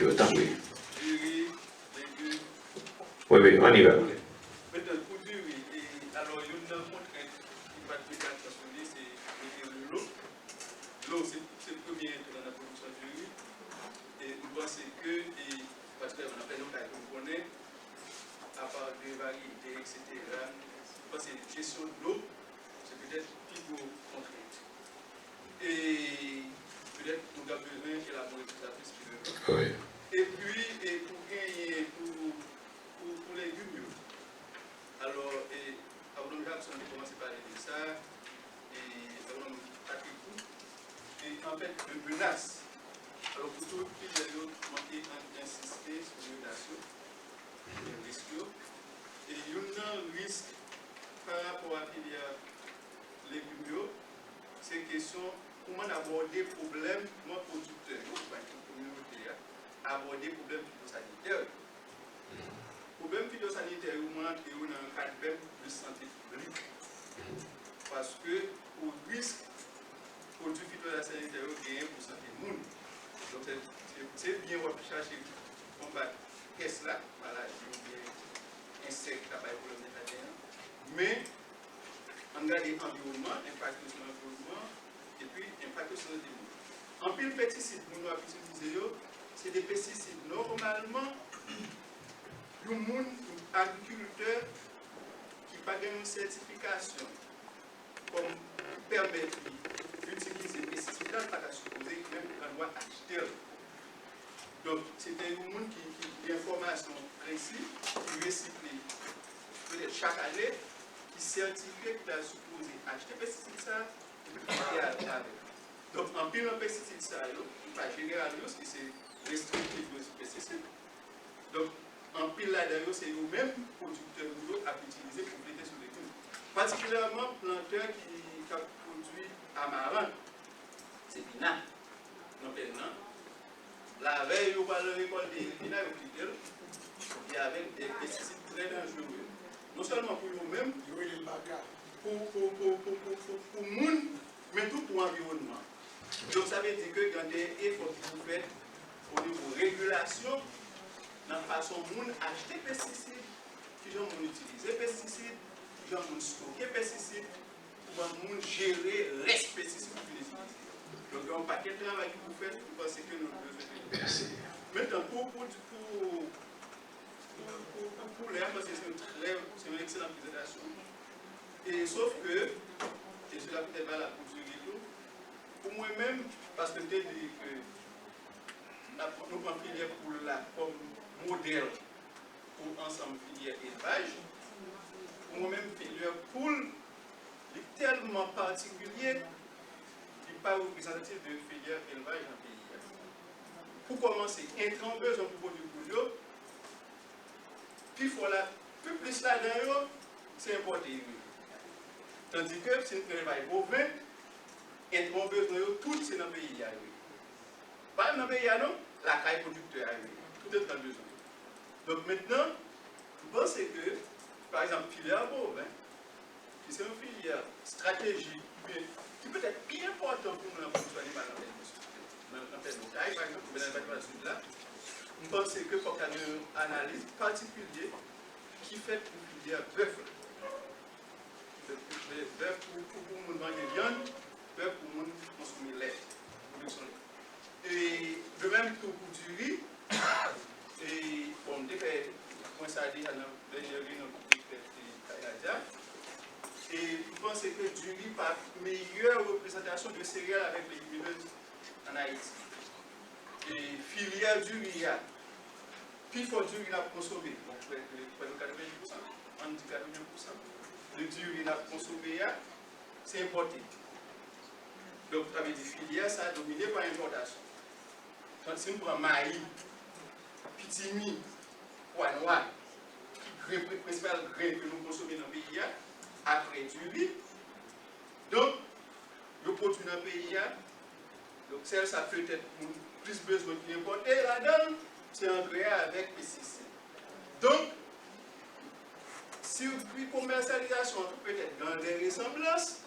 autant, oui. Durée, légumes. Oui, oui, on y va. Maintenant, pour durée, alors il y a une contrainte qui va être transformée, c'est l'eau. L'eau, c'est le premier dans la production de riz. Et vous pensez que, parce qu'on appelle nos cas qu'on connaît, à part des variétés, etc., vous pensez que la gestion de l'eau, c'est peut-être plus gros contrainte. Et peut-être nous avons besoin d'élaborer tout ça plus que oui. Et puis, pour gagner, pour les légumes, alors, Abraham Jackson a commencé par parler de ça, et Abraham Patrick, et en fait, de menace. Alors, pour tout le pays, il a insisté sur les menaces, les risques, et il y a un risque par rapport à la filière légumes, c'est question comment aborder les problèmes non producteurs, la communauté, aborder les problèmes phytosanitaires. Les problèmes phytosanitaires, ils ont un cadre de santé publique. Parce que, au risque, les produits phytosanitaires gagnent pour la santé de monde. Donc, c'est bien rechercher combattre qu'est-ce là, maladie ou bien insectes, travail pour le méthadien. Mais, on regarde l'environnement, l'impact sur l'environnement, et puis l'impact sur le développement. En pile pesticides, nous avons utilisé, c'est des pesticides. Normalement, le monde agriculteur qui n'a pas une certification comme permet d'utiliser des pesticides, il n'a pas supposé même qu'on doit acheter. Donc, c'était un monde qui a des informations précises, qui recycle peut-être chaque année, qui certifie qu'il a supposé acheter des pesticides, ça, et avec. Donc, en pile de pesticides, ça, pas général, c'est restrictif aux pesticides. Donc, en pile là-dedans, c'est nous-mêmes producteurs à utiliser pour traiter sur les légumes. Particulièrement, planteurs qui produisent amaranth, c'est Pina. La veille, on va le récolter, Pina et avec des pesticides très dangereux. Non seulement pour nous-mêmes, pour le monde, mais tout pour l'environnement. Donc, ça veut dire que quand des efforts que vous faites au niveau de régulation, dans la façon dont on acheter des pesticides, qui ont utilisé des pesticides, qui ont stocké des pesticides, pour gérer les pesticides que vous utilisez. Donc, il y a un paquet de travail que vous faites, vous pensez que nous devons faire. Merci. Maintenant, pour l'air, parce que c'est une excellente présentation. Et sauf que, et cela peut-être pas la pour pour moi-même, parce que je dis que nous prenons filière pour la comme modèle pour ensemble filière élevage. Pour moi-même, filière poule est tellement particulier, il n'est pas représentatif de filière élevage dans le pays. Pour commencer, un besoin pour produire poule, puis voilà, plus là-dedans, c'est importé. Tandis que si nous travaillons bovin, et on besoin tout c'est dans le pays. Pas dans le pays, non, la caille producteur tout est dans le besoin. Donc maintenant, vous pensez que, par exemple, filière bovin, qui c'est une filière stratégique, qui peut être bien important pour nous production animale dans le caille, par exemple, dans le sud là, vous pensez que faut qu'il y ait une analyse particulière qui fait une filière bœuf. Bœuf pour nous vendre viande, bœuf pour nous consommer lait. Et de même pour du riz, et bon, dès que moi ça dit à la dernière réunion canadienne, et vous pensez que du riz par meilleure représentation de céréales avec les légumineuses en Haïti. Et filière du riz, puis il faut du riz à consommer, donc près de 90%, on dit 90%. Le riz à consommer, c'est importé. Donc, vous avez des filières, ça a dominé par l'importation. Quand si on prend maïs, pitimi, pois noir, qui est le principal grain que nous consommons dans le pays, après du riz. Donc, le produit dans le pays, donc celle ça peut être plus besoin d'importer là-dedans, c'est engrais avec pesticides. Donc, circuit commercialisation peut être dans des ressemblances,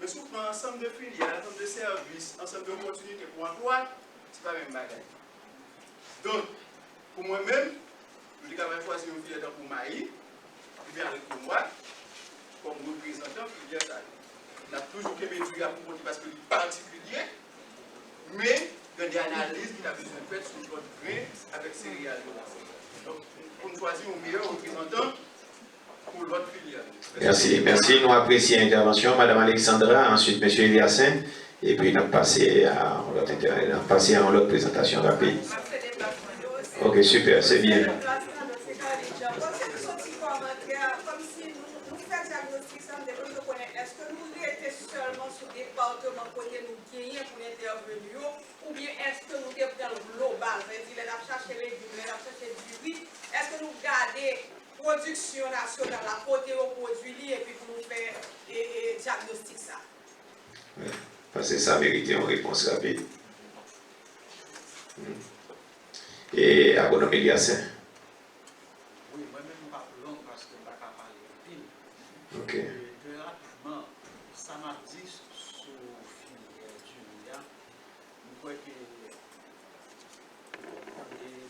mais si on prend ensemble de filières, ensemble de services, ensemble d'opportunités pour emploi, ce n'est pas le même bagage. Donc, pour moi-même, je vais choisir une filière pour Maï, qui vient avec moi, comme représentant filière ça. On a toujours qu'un métier pour montrer parce que c'est particulier, mais il y a des analyses qui ont besoin de faire sur notre grain avec céréales. Donc, on choisit un meilleur représentant pour l'autre filière. Merci, merci. Nous apprécions l'intervention, Madame Alexandra, ensuite Monsieur Eliassin, et puis nous passons à l'autre présentation rapide. Ok, super, c'est bien. Est-ce que nous étions seulement sur le département côté nous gagnons pour intervenir ou bien est-ce que nous sommes global, c'est-à-dire nous cherchons les légumes, nous cherchons du riz, est-ce que nous gardons la production nationale à côté au produit et puis pour nous faire diagnostic ça? Ouais, parce que ça mérite une réponse rapide. Et Agronom Eliassin. Oui, moi-même, je ne parle pas long parce que je ne vais pas parler pile. Ok. Très rapidement, ça m'a dit sur le filière du Ria, je crois que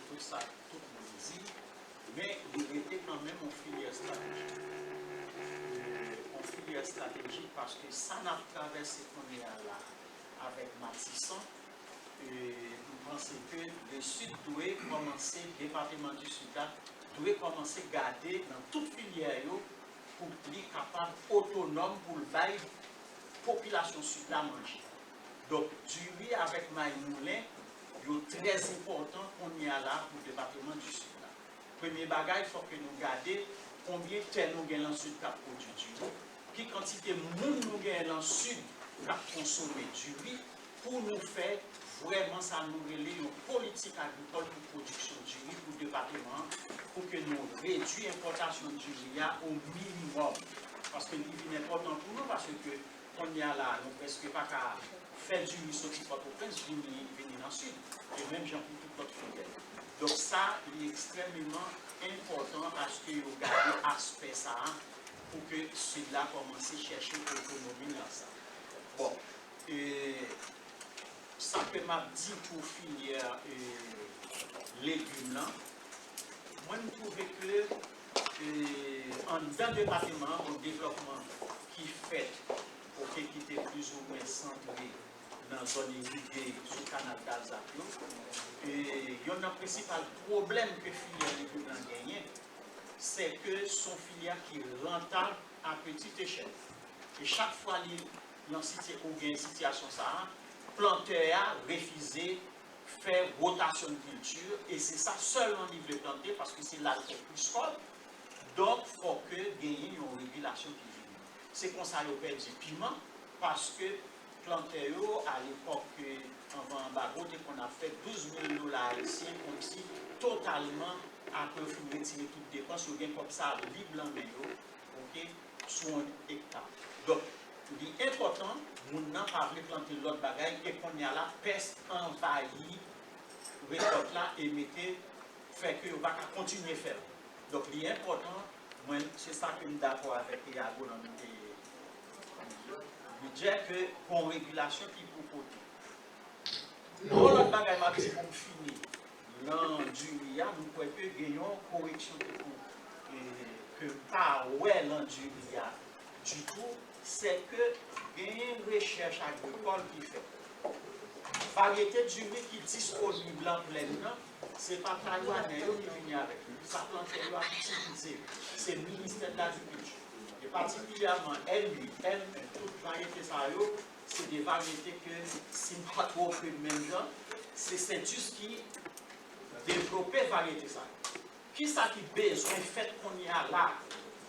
tout ça, tout le monde dit, mais il était quand même en filière stratégique. En filière stratégique parce que ça n'a traversé qu'on est là avec Matisson. Nous pensons que le Sud doit commencer, le département du Sud doit commencer à garder dans toute filière pour être capable, autonome pour le bail population sud à manger. Donc, du riz avec maïs moulin, c'est très important qu'on y a là pour le département du Sud. Premier bagage, il faut que nous gardions combien de terres nous gagnons dans le Sud qui produit du riz, quelle quantité de monde nous gagnons dans le Sud qui consommer du riz, pour nous faire vraiment ça nous relaie une politique agricole pour production du riz pour le département, pour que nous réduisons l'importation du riz au minimum. Parce que le riz est important pour nous, parce que on y a là, nous presque pas qu'à faire du riz sorti Port-au-Prince, venir dans le sud, et même j'en pour toute notre filière. Donc ça, il est extrêmement important à ce que vous gardez l'aspect ça, pour que celui-là commence à chercher l'autonomie dans ça. Bon, ça que m'a dit pour filière légumes là, moi je trouve que en dans le département, au développement qui fait pour qui était plus ou moins centré dans la zone irriguée sous le canal d'Alzapio, il y a un principal problème que filière légumes a gagné, c'est que son filière qui est rentable à petite échelle. Et chaque fois qu'il y a une situation, planteur a refusé faire rotation de culture et c'est ça seulement il veut planter parce que c'est là qu'il plus fort. Donc, il faut que gagner une régulation qui vient. C'est comme ça qu'on perd du piment parce que planteur à l'époque avant embargo, qu'on a fait 12 000 $ ici, comme si totalement après il faut retirer toutes les dépenses, ou bien comme ça libre en maillot, ok, sur un hectare. Donc, il est important, nous n'avons pas planter l'autre bagaille et qu'on y a la peste envahie, récolte là et mettez, fait que on va continuer à faire. Donc, il est important, c'est ça que nous sommes d'accord avec Iago dans notre budget, que pour régulation qui propose. Pour l'autre bagaille, pour finir, dans du RIA, nous pouvons gagner une correction que pas ouais dans du RIA du tout, c'est que il y a une recherche agricole qui fait. Variété du riz qui est disponible en plein temps, ce n'est pas Taïwanais qui vient avec lui, ça plante à utiliser. C'est le ministère de l'Agriculture. Et particulièrement L8, L1, toutes variétés ça, c'est des variétés que, si on ne pas trop de même genre, c'est Centus qui développe variété ça. Qui ça qui besoin fait qu'on y a là,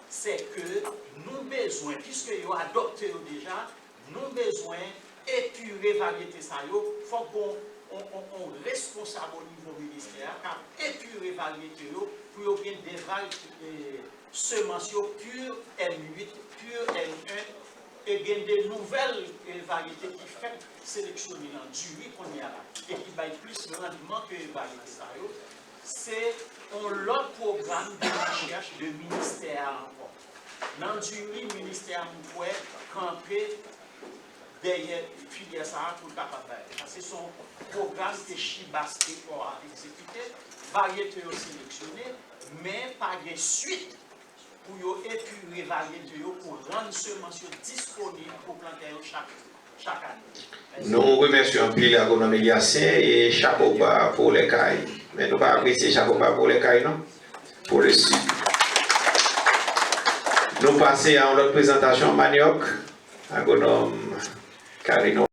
c'est que nous besoin, puisque nous adopté déjà, nous besoin épurer variété ça, il faut qu'on responsable au niveau ministère, car épurer variété pour qu'il y ait des variétés semences pures M8, pure M1, et bien des nouvelles variétés qui fait sélectionner dans du riz qu'on y a là, et qui va plus rendement que les variétés ça. C'est un autre programme de recherche de ministère encore. Dans du riz, le ministère pourrait camper derrière filière ça pour capable de c'est son programme que Chibaste a exécuté, variété sélectionné, mais pas de suite pour épurer variété pour rendre ce mention disponible pour planter chaque année. Nous remercions plus l'agronomie Yassin et chapeau bas pour les cailles. Mais nous ne pas apprécier chapeau bas pour les cailles, non? Pour le sud. Nous passons à notre présentation manioc, agronome Carino.